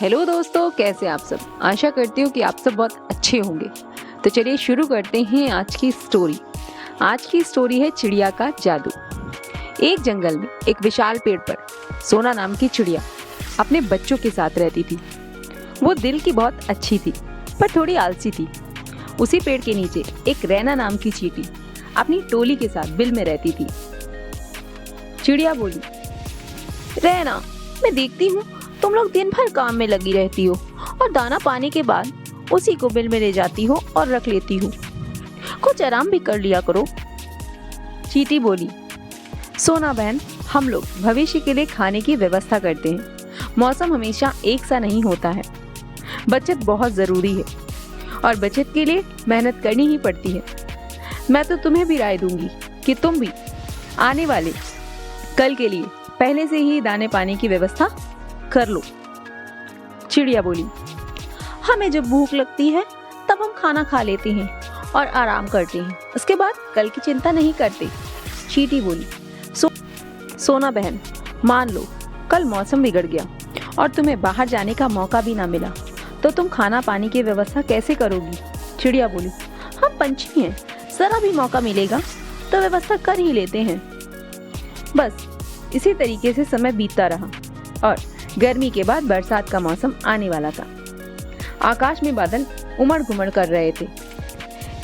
Hello दोस्तों, कैसे आप सब। आशा करती हूँ कि आप सब बहुत अच्छे होंगे। तो चलिए शुरू करते हैं आज की स्टोरी। आज की स्टोरी है चिड़िया का जादू। एक जंगल में एक विशाल पेड़ पर सोना नाम की चिड़िया अपने बच्चों के साथ रहती थी। वो दिल की बहुत अच्छी थी पर थोड़ी आलसी थी। उसी पेड़ के नीचे एक रैना नाम की चींटी अपनी टोली के साथ बिल में रहती थी। चिड़िया बोली, रैना, मैं देखती हूँ तुम लोग दिन भर काम में लगी रहती हो और दाना पाने के बाद उसी को बिल में ले जाती हो और रख लेती हो। कुछ आराम भी कर लिया करो। चींटी बोली, सोना बहन, हम लोग भविष्य के लिए खाने की व्यवस्था करते हैं। मौसम हमेशा एक सा नहीं होता है। बचत बहुत जरूरी है और बचत के लिए मेहनत करनी ही पड़ती है। मैं तो तुम्हें भी राय दूंगी कि तुम भी आने वाले कल के लिए पहले से ही दाने पानी की व्यवस्था कर लो। चिड़िया बोली, हमें जब भूख लगती है तब हम खाना खा लेते हैं और आराम करते हैं। उसके बाद कल की चिंता नहीं करते। चींटी बोली, सोना बहन, मान लो कल मौसम बिगड़ गया और तुम्हें बाहर जाने का मौका भी ना मिला तो तुम खाना पानी की व्यवस्था कैसे करोगी। चिड़िया बोली, हम पंछी हैं, जरा भी मौका मिलेगा तो व्यवस्था कर ही लेते हैं। बस इसी तरीके से समय बीतता रहा और गर्मी के बाद बरसात का मौसम आने वाला था। आकाश में बादल उमड़ घुमड़ कर रहे थे।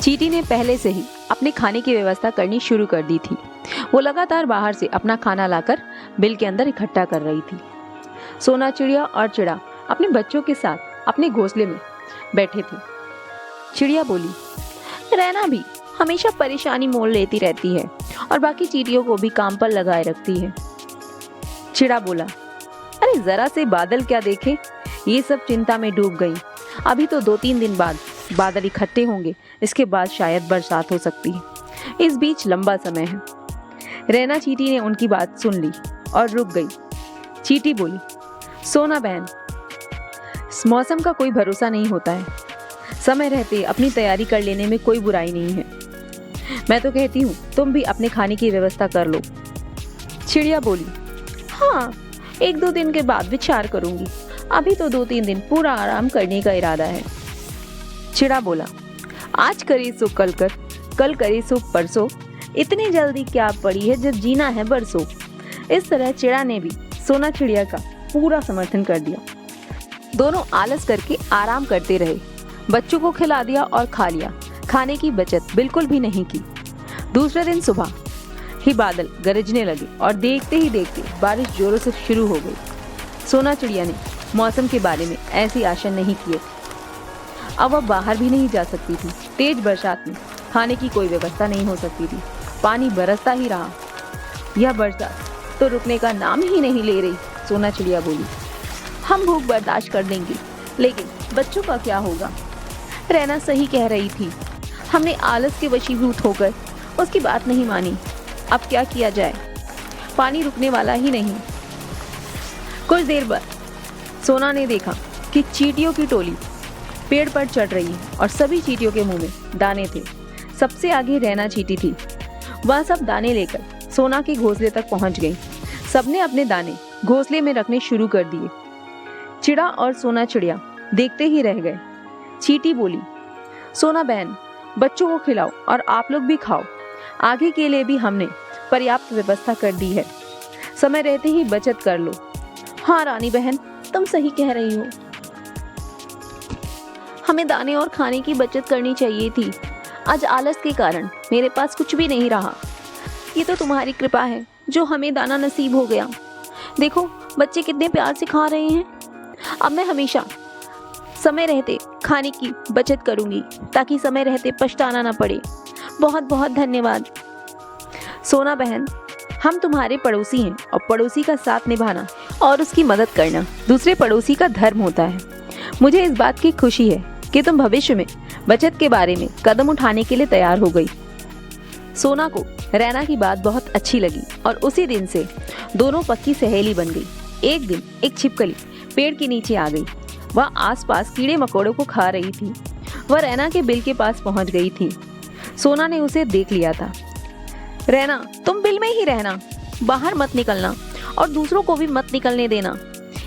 चींटी ने पहले से ही अपने खाने की व्यवस्था करनी शुरू कर दी थी। वो लगातार बाहर से अपना खाना लाकर बिल के अंदर इकट्ठा कर रही थी। सोना चिड़िया और चिड़ा अपने बच्चों के साथ अपने घोंसले में बैठे थे। चिड़िया बोली, रैना भी हमेशा परेशानी मोल लेती रहती है और बाकी चींटियों को भी काम पर लगाए रखती है। चिड़ा बोला, अरे जरा से बादल क्या देखे, ये सब चिंता में डूब गई। अभी तो 2-3 दिन बाद बादल इकट्ठे होंगे, इसके बाद शायद बरसात हो सकती है। इस बीच लंबा समय है। रैना चींटी ने उनकी बात सुन ली और रुक गई। चींटी बोली, सोना बहन, मौसम का कोई भरोसा नहीं होता है। समय रहते अपनी तैयारी कर लेने में कोई बुराई नहीं है। मैं तो कहती हूँ तुम भी अपने खाने की व्यवस्था कर लो। चिड़िया बोली, हाँ, 1-2 दिन के बाद विचार करूंगी। अभी तो 2-3 दिन पूरा आराम करने का इरादा है। चिड़ा बोला, आज करे सो कल कर, कल करे सो परसों, इतनी जल्दी क्या पड़ी है जब जीना है बरसों। इस तरह चिड़ा ने भी सोना चिड़िया का पूरा समर्थन कर दिया। दोनों आलस करके आराम करते रहे। बच्चों को खिला दिया और खा लिया। खाने की बचत बिल्कुल भी नहीं की। दूसरे दिन सुबह ही बादल गरजने लगे और देखते ही देखते बारिश जोरों से शुरू हो गई। सोना चिड़िया ने मौसम के बारे में ऐसी आशा नहीं की थी। अब वह बाहर भी नहीं जा सकती थी। तेज बरसात में खाने की कोई व्यवस्था नहीं हो सकती थी। पानी बरसता ही रहा। यह बरसात तो रुकने का नाम ही नहीं ले रही। सोना चिड़िया बोली, हम भूख बर्दाश्त कर लेंगे, लेकिन बच्चों का क्या होगा। रैना सही कह रही थी। हमने आलस के वशीभूत होकर उसकी बात नहीं मानी। अब क्या किया जाए, पानी रुकने वाला ही नहीं। कुछ देर बाद सोना ने देखा कि चींटियों की टोली पेड़ पर चढ़ रही है और सभी चींटियों के मुंह में दाने थे। सबसे आगे रैना चींटी थी। वह सब दाने लेकर सोना के घोंसले तक पहुंच गई। सबने अपने दाने घोंसले में रखने शुरू कर दिए। चिड़ा और सोना चिड़िया देखते ही रह गए। चींटी बोली, सोना बहन, बच्चों को खिलाओ और आप लोग भी खाओ। आगे के लिए भी हमने पर्याप्त व्यवस्था कर दी है। समय रहते ही बचत कर लो। हाँ रानी बहन, तुम सही कह रही हो। हमें दाने और खाने की बचत करनी चाहिए थी। आज आलस के कारण मेरे पास कुछ भी नहीं रहा। ये तो तुम्हारी कृपा है जो हमें दाना नसीब हो गया। देखो बच्चे कितने प्यार से खा रहे हैं। अब मैं हमेशा समय रहते खाने की बचत करूंगी ताकि समय रहते पछताना ना पड़े। बहुत बहुत धन्यवाद। सोना बहन, हम तुम्हारे पड़ोसी हैं और पड़ोसी का साथ निभाना और उसकी मदद करना दूसरे पड़ोसी का धर्म होता है। मुझे इस बात की खुशी है कि तुम भविष्य में बचत के बारे में कदम उठाने के लिए तैयार हो गई। सोना को रैना की बात बहुत अच्छी लगी और उसी दिन से दोनों पक्की सहेली बन गई। एक दिन एक छिपकली पेड़ के नीचे आ गई। वह आसपास कीड़े मकोड़ों को खा रही थी। वह रैना के बिल के पास पहुंच गई थी। सोना ने उसे देख लिया था। रैना, तुम बिल में ही रहना, बाहर मत निकलना और दूसरों को भी मत निकलने देना।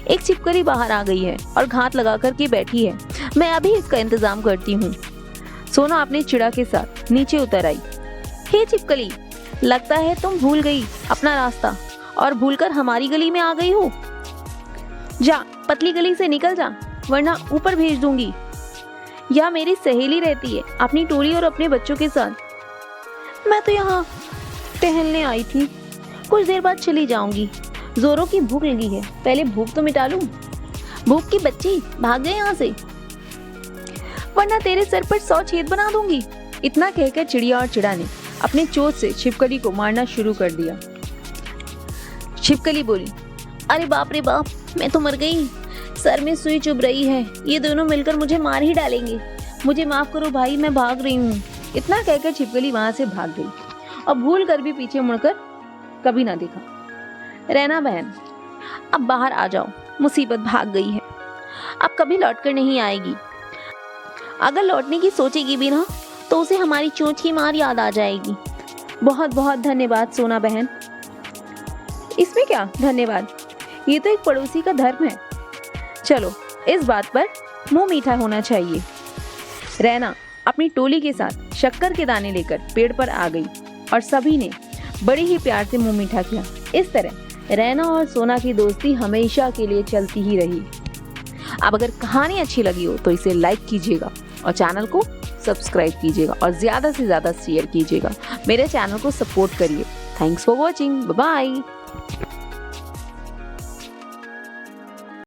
एक छिपकली बाहर आ गई है और घात लगा कर के बैठी है। मैं अभी इसका इंतजाम करती हूँ। सोना अपने चिड़ा के साथ नीचे उतर आई। हे छिपकली, लगता है तुम भूल गई अपना रास्ता और भूलकर हमारी गली में आ गई हो। जा, पतली गली से निकल जा, वरना ऊपर भेज दूंगी। यह मेरी सहेली रहती है अपनी टोली और अपने बच्चों के साथ। मैं तो यहाँ टहलने आई थी, कुछ देर बाद चली जाऊंगी। जोरों की भूख लगी है, पहले भूख तो मिटा लूं। भूख की बच्ची, भाग गए यहाँ से, वरना तेरे सर पर 100 छेद बना दूंगी। इतना कहकर चिड़िया और चिड़ा ने अपने चोंच से छिपकली को मारना शुरू कर दिया। छिपकली बोली, अरे बाप रे बाप, मैं तो मर गई। सर में सुई चुभ रही है, ये दोनों मिलकर मुझे मार ही डालेंगे। मुझे माफ करो भाई, मैं भाग रही हूँ। इतना कहकर छिपकली वहां से भाग गई और भूल कर भी पीछे मुड़कर कभी ना देखा। रैना बहन, अब बाहर आ जाओ, मुसीबत भाग गई है, अब कभी लौटकर नहीं आएगी। अगर लौटने की सोचेगी भी ना तो उसे हमारी चोंच की मार याद आ जाएगी। बहुत बहुत धन्यवाद सोना बहन। इसमें क्या धन्यवाद, ये तो एक पड़ोसी का धर्म है। चलो, इस बात पर मुंह मीठा होना चाहिए। रैना अपनी टोली के साथ शक्कर के दाने लेकर पेड़ पर आ गई और सभी ने बड़े ही प्यार से मुंह मीठा किया। इस तरह रैना और सोना की दोस्ती हमेशा के लिए चलती ही रही। अब अगर कहानी अच्छी लगी हो तो इसे लाइक कीजिएगा और चैनल को सब्सक्राइब कीजिएगा और ज़्यादा से ज़्यादा शेयर कीजिएगा। मेरे चैनल को सपोर्ट करिए। Thanks for watching, bye bye.